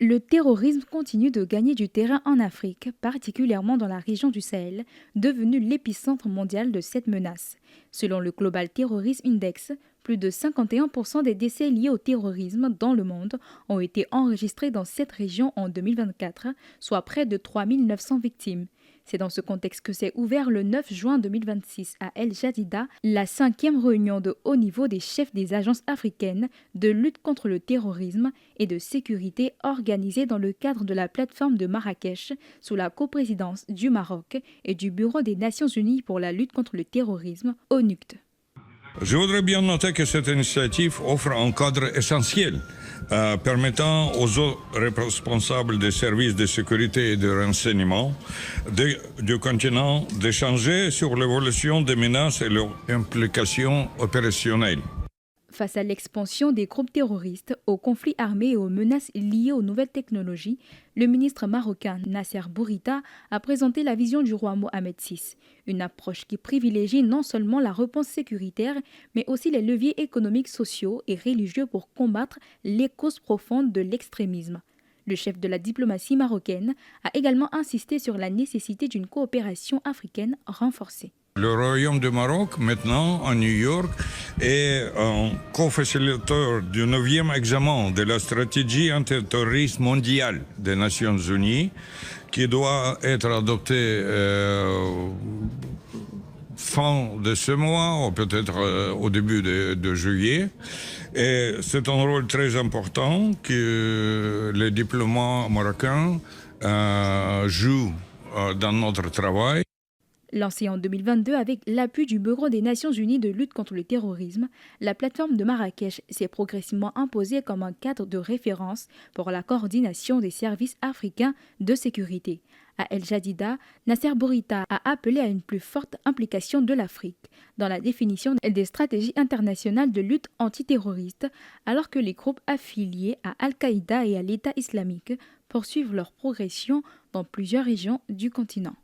Le terrorisme continue de gagner du terrain en Afrique, particulièrement dans la région du Sahel, devenue l'épicentre mondial de cette menace. Selon le Global Terrorism Index, plus de 51% des décès liés au terrorisme dans le monde ont été enregistrés dans cette région en 2024, soit près de 3 900 victimes. C'est dans ce contexte que s'est ouvert le 9 juin 2026 à El Jadida la 5e réunion de haut niveau des chefs des agences africaines de lutte contre le terrorisme et de sécurité organisée dans le cadre de la plateforme de Marrakech sous la coprésidence du Maroc et du Bureau des Nations Unies pour la lutte contre le terrorisme, ONUCT. Je voudrais bien noter que cette initiative offre un cadre essentiel permettant aux autres responsables des services de sécurité et de renseignement du continent d'échanger sur l'évolution des menaces et leurs implications opérationnelles. Face à l'expansion des groupes terroristes, aux conflits armés et aux menaces liées aux nouvelles technologies, le ministre marocain Nasser Bourita a présenté la vision du roi Mohamed VI, une approche qui privilégie non seulement la réponse sécuritaire, mais aussi les leviers économiques, sociaux et religieux pour combattre les causes profondes de l'extrémisme. Le chef de la diplomatie marocaine a également insisté sur la nécessité d'une coopération africaine renforcée. Le Royaume du Maroc, maintenant, à New York, est un co-facilitateur du 9e examen de la stratégie antiterroriste mondiale des Nations Unies, qui doit être adoptée fin de ce mois, ou peut-être au début de juillet. Et c'est un rôle très important que les diplomates marocains jouent dans notre travail. Lancée en 2022 avec l'appui du Bureau des Nations Unies de lutte contre le terrorisme, la plateforme de Marrakech s'est progressivement imposée comme un cadre de référence pour la coordination des services africains de sécurité. À El Jadida, Nasser Bourita a appelé à une plus forte implication de l'Afrique dans la définition des stratégies internationales de lutte antiterroriste, alors que les groupes affiliés à Al-Qaïda et à l'État islamique poursuivent leur progression dans plusieurs régions du continent.